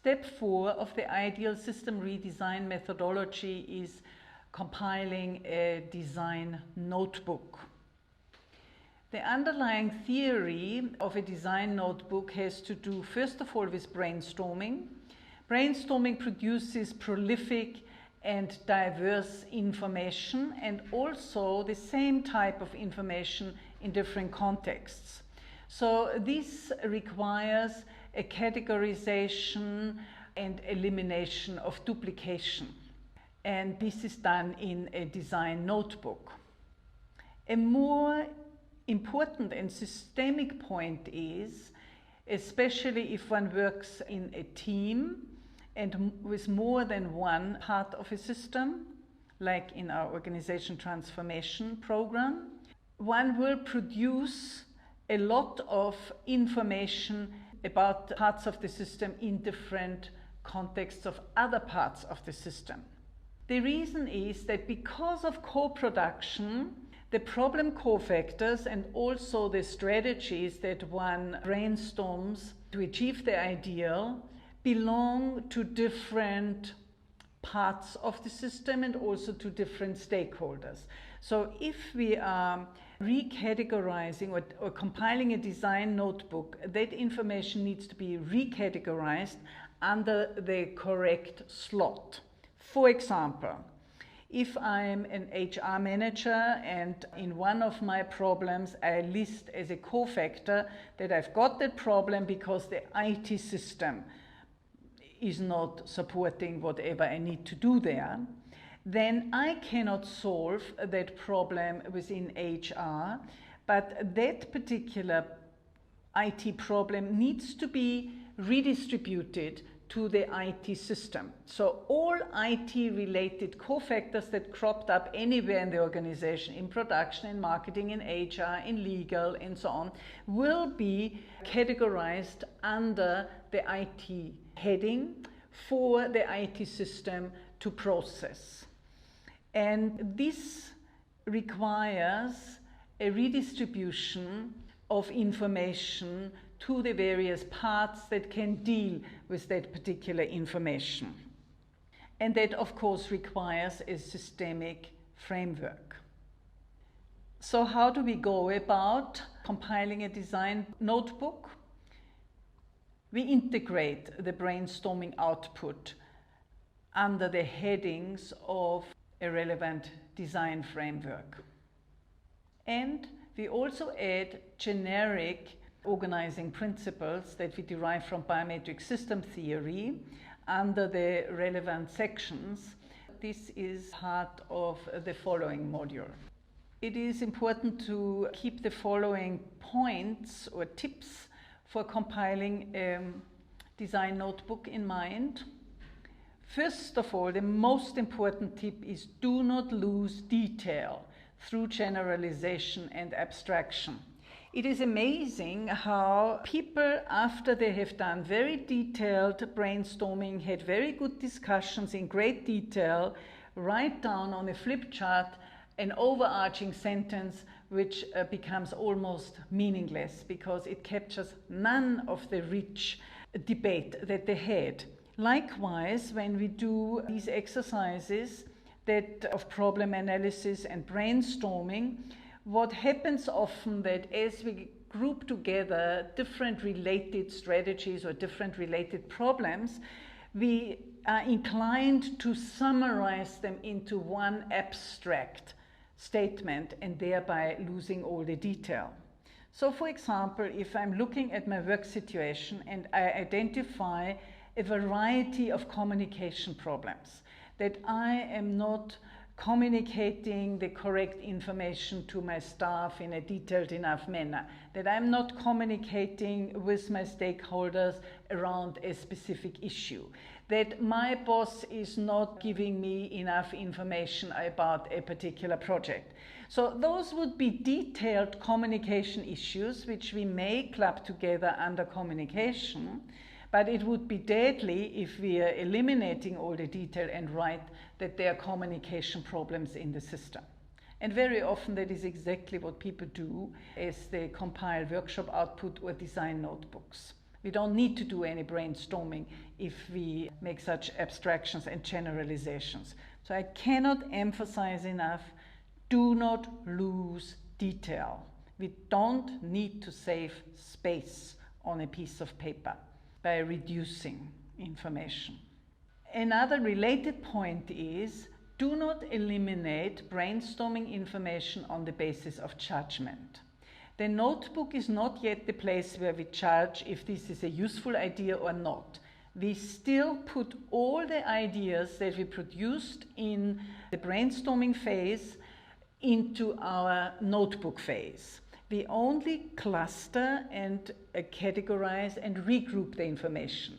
Step 4 of the ideal system redesign methodology is compiling a design notebook. The underlying theory of a design notebook has to do, first of all, with brainstorming. Brainstorming produces prolific and diverse information, and also the same type of information in different contexts. So this requires a categorization and elimination of duplication. And this is done in a design notebook. A more important and systemic point is, especially if one works in a team and with more than one part of a system, like in our organization transformation program, one will produce a lot of information about parts of the system in different contexts of other parts of the system. The reason is that because of co-production, the problem cofactors and also the strategies that one brainstorms to achieve the ideal belong to different parts of the system and also to different stakeholders. So if we are recategorizing or compiling a design notebook, that information needs to be recategorized under the correct slot. For example, if I'm an HR manager and in one of my problems I list as a cofactor that I've got that problem because the IT system is not supporting whatever I need to do there, then I cannot solve that problem within HR, but that particular IT problem needs to be redistributed to the IT system. So all IT-related cofactors that cropped up anywhere in the organization, in production, in marketing, in HR, in legal, and so on, will be categorized under the IT heading for the IT system to process. And this requires a redistribution of information to the various parts that can deal with that particular information. And that, of course, requires a systemic framework. So how do we go about compiling a design notebook? We integrate the brainstorming output under the headings of a relevant design framework. And we also add generic organizing principles that we derive from biometric system theory under the relevant sections. This is part of the following module. It is important to keep the following points or tips for compiling a design notebook in mind. First of all, the most important tip is do not lose detail through generalization and abstraction. It is amazing how people, after they have done very detailed brainstorming, had very good discussions in great detail, write down on a flip chart an overarching sentence which becomes almost meaningless because it captures none of the rich debate that they had. Likewise, when we do these exercises of problem analysis and brainstorming, what happens often that as we group together different related strategies or different related problems, we are inclined to summarize them into one abstract statement and thereby losing all the detail. So for example, if I'm looking at my work situation and I identify a variety of communication problems, that I am not communicating the correct information to my staff in a detailed enough manner, that I'm not communicating with my stakeholders around a specific issue, that my boss is not giving me enough information about a particular project. So those would be detailed communication issues which we may club together under communication, but it would be deadly if we are eliminating all the detail and write that there are communication problems in the system. And very often that is exactly what people do as they compile workshop output or design notebooks. We don't need to do any brainstorming if we make such abstractions and generalizations. So I cannot emphasize enough, do not lose detail. We don't need to save space on a piece of paper by reducing information. Another related point is, do not eliminate brainstorming information on the basis of judgment. The notebook is not yet the place where we judge if this is a useful idea or not. We still put all the ideas that we produced in the brainstorming phase into our notebook phase. We only cluster and categorize and regroup the information.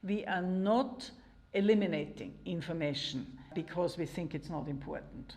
We are not eliminating information because we think it's not important.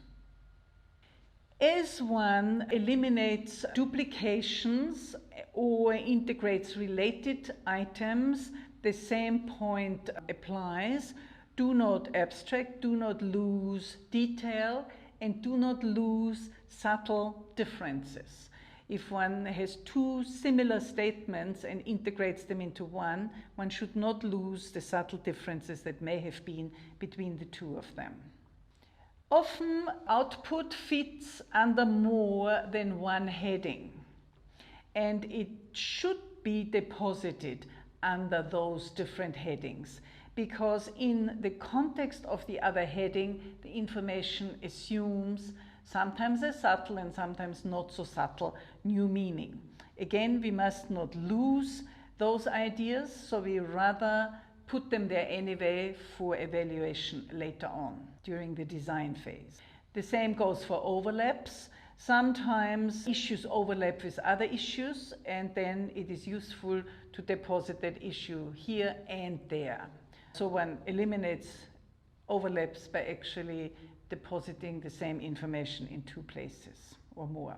As one eliminates duplications or integrates related items, the same point applies. Do not abstract, do not lose detail, and do not lose subtle differences. If one has two similar statements and integrates them into one should not lose the subtle differences that may have been between the two of them. Often output fits under more than one heading, and it should be deposited under those different headings, because in the context of the other heading, the information assumes sometimes a subtle and sometimes not so subtle new meaning. Again, we must not lose those ideas, so we rather put them there anyway for evaluation later on during the design phase. The same goes for overlaps. Sometimes issues overlap with other issues, and then it is useful to deposit that issue here and there. So one eliminates overlaps by actually depositing the same information in two places or more.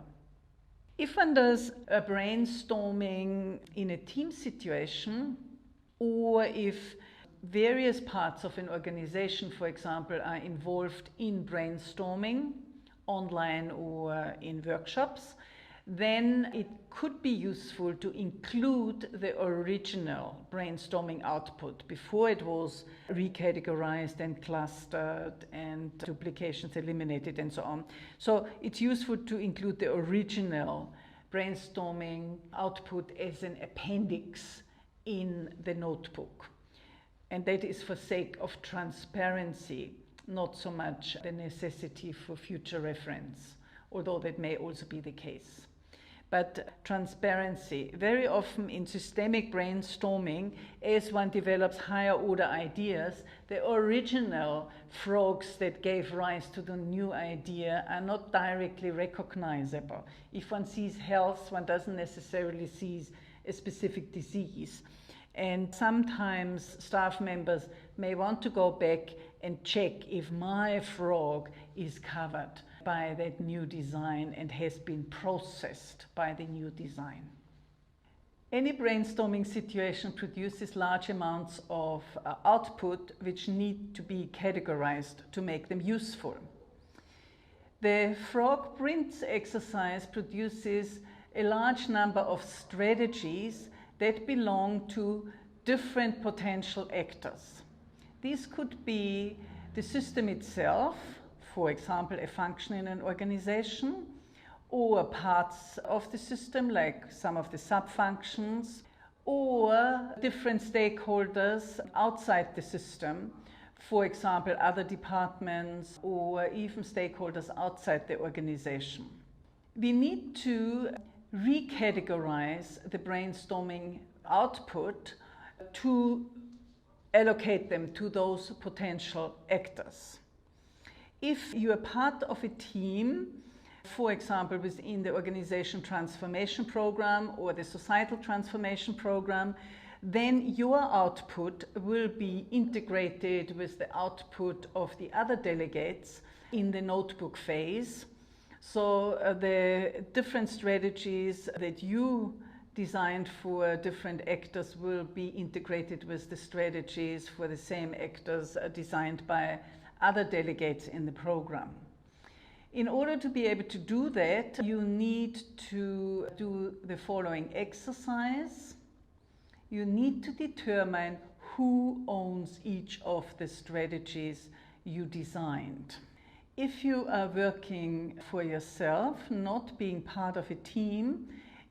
If one does a brainstorming in a team situation, or if various parts of an organization, for example, are involved in brainstorming, online or in workshops, then it could be useful to include the original brainstorming output before it was recategorized and clustered and duplications eliminated and so on. So it's useful to include the original brainstorming output as an appendix in the notebook. And that is for sake of transparency, not so much the necessity for future reference, although that may also be the case. But transparency, very often in systemic brainstorming, as one develops higher order ideas, the original frogs that gave rise to the new idea are not directly recognizable. If one sees health, one doesn't necessarily see a specific disease. And sometimes staff members may want to go back and check if my frog is covered by that new design and has been processed by the new design. Any brainstorming situation produces large amounts of output which need to be categorized to make them useful. The frog prints exercise produces a large number of strategies that belong to different potential actors. These could be the system itself, for example, a function in an organization, or parts of the system, like some of the sub-functions, or different stakeholders outside the system, for example, other departments, or even stakeholders outside the organization. We need to recategorize the brainstorming output to allocate them to those potential actors. If you are part of a team, for example, within the organization transformation program or the societal transformation program, then your output will be integrated with the output of the other delegates in the notebook phase. So the different strategies that you designed for different actors will be integrated with the strategies for the same actors designed by other delegates in the program. In order to be able to do that, you need to do the following exercise. you need to determine who owns each of the strategies you designed. If you are working for yourself, not being part of a team,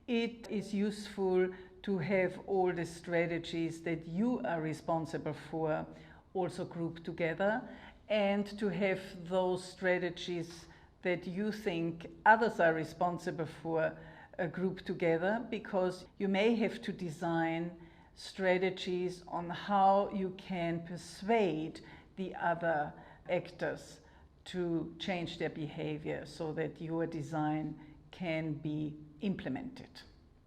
it is useful to have all the strategies that you are responsible for also grouped together, and to have those strategies that you think others are responsible for grouped together, because you may have to design strategies on how you can persuade the other actors to change their behavior so that your design can be implemented.